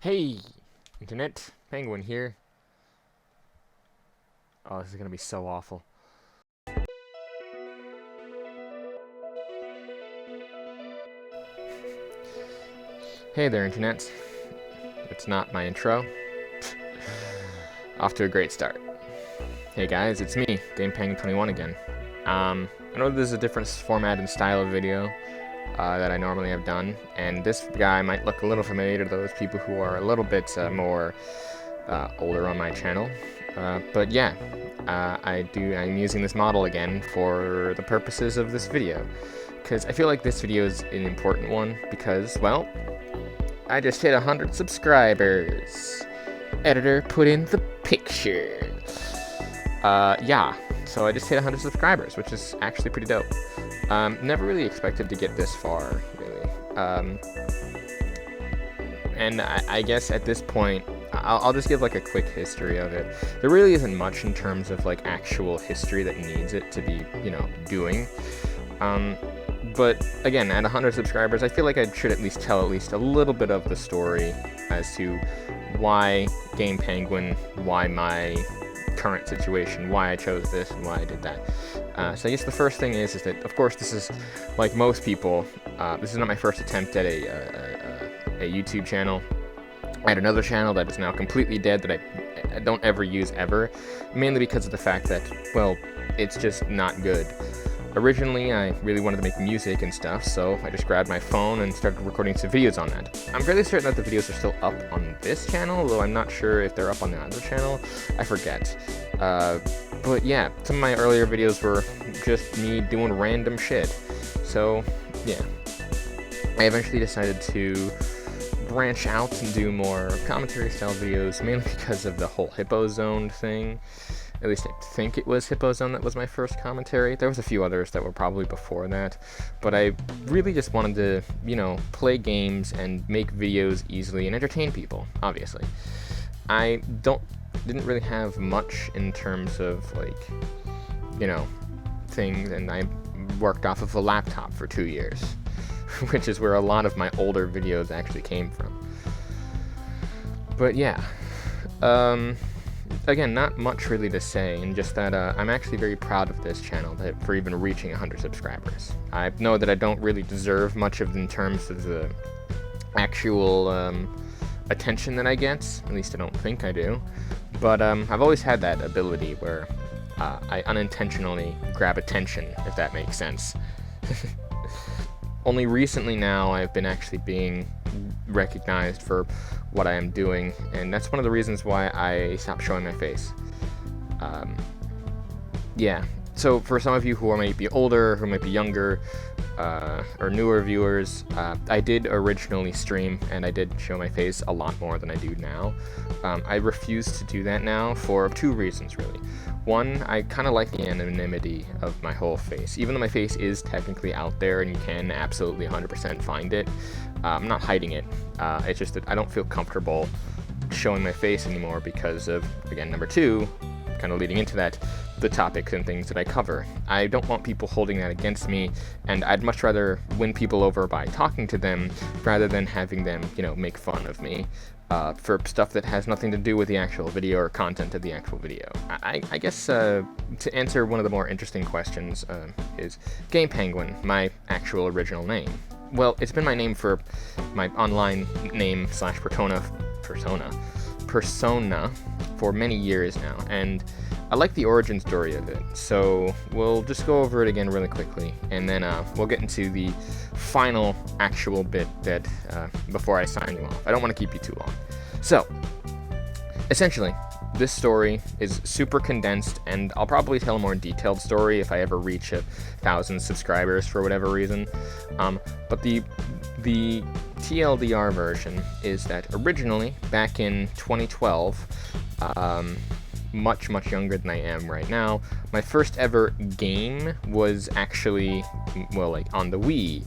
Hey, Internet, Penguin here. Oh, this is gonna be so awful. Hey there, Internet. It's not my intro. Off to a great start. Hey guys, it's me, Game Penguin 21 again. I know this is a different format and style of video that I normally have done, and this guy might look a little familiar to those people who are a little bit more older on my channel. But yeah, I'm using this model again for the purposes of this video, because I feel like this video is an important one because, well, I just hit 100 subscribers. Editor, put in the picture. Yeah, so I just hit 100 subscribers, which is actually pretty dope. Never really expected to get this far, really. And I guess at this point, I'll just give like a quick history of it. There really isn't much in terms of like actual history that needs it to be, doing. But again, at 100 subscribers, I feel like I should at least tell at least a little bit of the story as to why Game Penguin, why my current situation, why I chose this, and why I did that. So I guess the first thing is that, of course, this is, like most people, this is not my first attempt at a YouTube channel. I had another channel that is now completely dead that I don't ever use ever, mainly because of the fact that, well, it's just not good. Originally, I really wanted to make music and stuff, so I just grabbed my phone and started recording some videos on that. I'm fairly certain that the videos are still up on this channel, though I'm not sure if they're up on the other channel. I forget. But yeah, some of my earlier videos were just me doing random shit. So, yeah. I eventually decided to branch out and do more commentary-style videos, mainly because of the whole Hippo Zone thing. At least I think it was Hippo Zone that was my first commentary. There was a few others that were probably before that, but I really just wanted to, play games and make videos easily and entertain people, obviously. I didn't really have much in terms of, like, things, and I worked off of a laptop for 2 years, which is where a lot of my older videos actually came from. But yeah, again, not much really to say, and just that I'm actually very proud of this channel for even reaching 100 subscribers. I know that I don't really deserve much of in terms of the actual attention that I get, at least I don't think I do, but I've always had that ability where I unintentionally grab attention, if that makes sense. Only recently now I've been actually being recognized for what I am doing, and that's one of the reasons why I stopped showing my face. Yeah, so for some of you who might be older, who might be younger, or newer viewers, I did originally stream, and I did show my face a lot more than I do now. I refuse to do that now for 2 reasons, really. One, I kind of like the anonymity of my whole face. Even though my face is technically out there and you can absolutely 100% find it, I'm not hiding it. It's just that I don't feel comfortable showing my face anymore because of, again, number 2, kind of leading into that, the topics and things that I cover. I don't want people holding that against me, and I'd much rather win people over by talking to them rather than having them, make fun of me for stuff that has nothing to do with the actual video or content of the actual video. I guess to answer one of the more interesting questions is Game Penguin, my actual original name. Well, it's been my name for my online name / persona for many years now, and I like the origin story of it, so we'll just go over it again really quickly, and then we'll get into the final actual bit that before I sign you off. I don't want to keep you too long. So, essentially, this story is super condensed, and I'll probably tell a more detailed story if I ever reach 1,000 subscribers for whatever reason. But the TLDR version is that originally, back in 2012, much younger than I am right now, my first ever game was actually, well, like, on the Wii,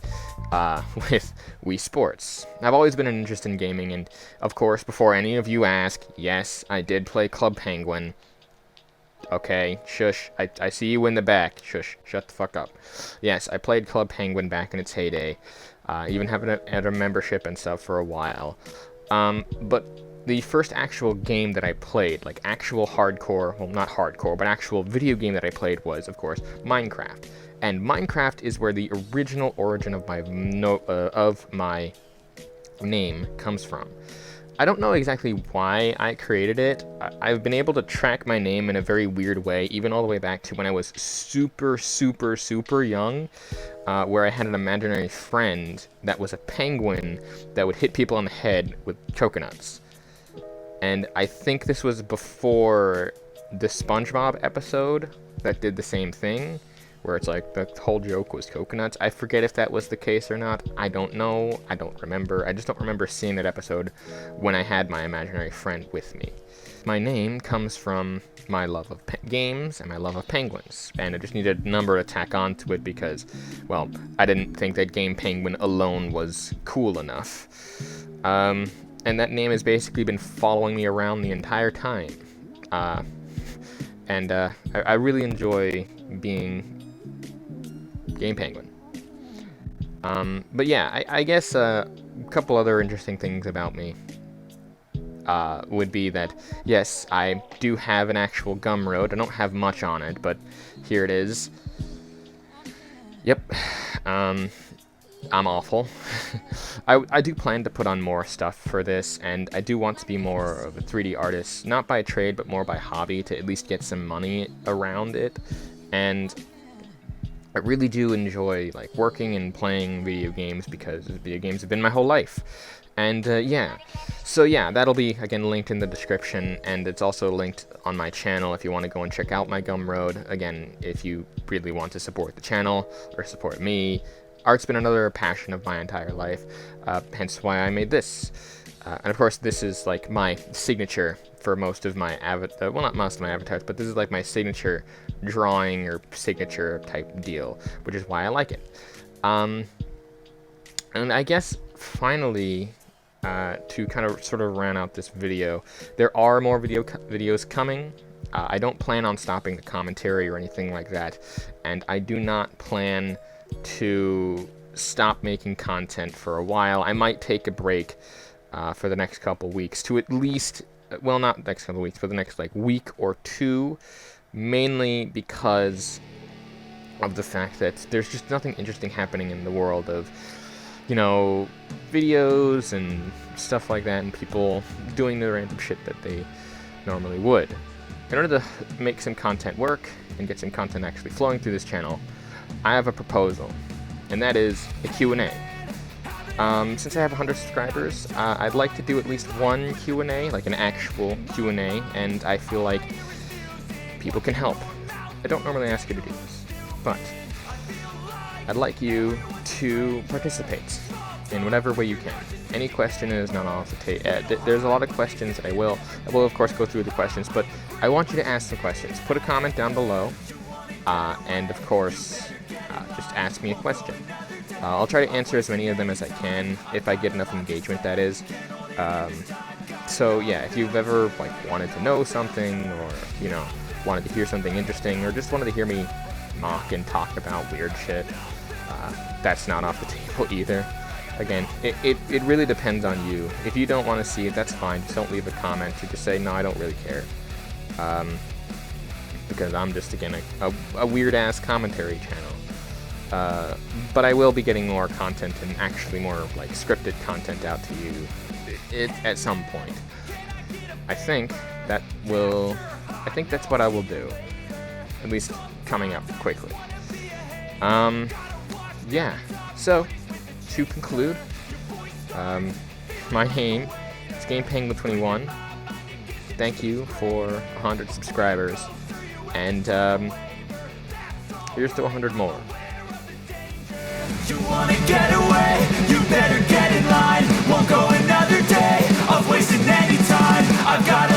with Wii Sports. I've always been interested in gaming, and, of course, before any of you ask, yes, I did play Club Penguin. Okay, shush, I see you in the back. Shush, shut the fuck up. Yes, I played Club Penguin back in its heyday, even having had a membership and stuff for a while. But the first actual game that I played, like actual hardcore, well, not hardcore, but actual video game that I played was, of course, Minecraft. And Minecraft is where the original origin of my name comes from. I don't know exactly why I created it. I've been able to track my name in a very weird way, even all the way back to when I was super, super, super young, where I had an imaginary friend that was a penguin that would hit people on the head with coconuts. And I think this was before the SpongeBob episode that did the same thing, where it's like the whole joke was coconuts. I forget if that was the case or not. I don't know. I don't remember. I just don't remember seeing that episode when I had my imaginary friend with me. My name comes from my love of games and my love of penguins, and I just needed a number to tack onto it because, well, I didn't think that Game Penguin alone was cool enough. And that name has basically been following me around the entire time. I really enjoy being Game Penguin. But yeah, I guess a couple other interesting things about me would be that, yes, I do have an actual Gumroad. I don't have much on it, but here it is. Yep. I'm awful. I do plan to put on more stuff for this, and I do want to be more of a 3D artist, not by trade, but more by hobby, to at least get some money around it. And I really do enjoy like working and playing video games because video games have been my whole life. And yeah, so yeah, that'll be again linked in the description, and it's also linked on my channel if you want to go and check out my Gumroad. Again, if you really want to support the channel or support me. Art's been another passion of my entire life, hence why I made this. And of course, this is like my signature for most of my well, not most of my avatars, but this is like my signature drawing or signature type deal, which is why I like it. And I guess finally, to kind of sort of round out this video, there are more videos coming. I don't plan on stopping the commentary or anything like that, and I do not plan to stop making content for a while. I might take a break for the next couple weeks to at least, well, not the next couple weeks, but the next like week or two, mainly because of the fact that there's just nothing interesting happening in the world of, you know, videos and stuff like that, and people doing the random shit that they normally would. In order to make some content work and get some content actually flowing through this channel, I have a proposal, and that is a Q&A. Since I have 100 subscribers, I'd like to do at least one Q&A, like an actual Q&A, and I feel like people can help. I don't normally ask you to do this, but I'd like you to participate in whatever way you can. Any question is not off the table. There's a lot of questions that I will of course go through the questions, but I want you to ask some questions. Put a comment down below, and of course, just ask me a question. I'll try to answer as many of them as I can, if I get enough engagement, that is. So yeah, if you've ever like wanted to know something, or you know, wanted to hear something interesting, or just wanted to hear me mock and talk about weird shit, that's not off the table either. Again, it really depends on you. If you don't want to see it, that's fine. Just don't leave a comment, or just say, no, I don't really care. Because I'm just, again, a weird-ass commentary channel. But I will be getting more content, and actually more like scripted content out to you at some point. I think that's what I will do. At least coming up quickly. Yeah, so to conclude, my name is Game Penguin 21. Thank you for 100 subscribers, and here's to 100 more. You wanna get away, you better get in line. Won't go another day of wasting any time. I've got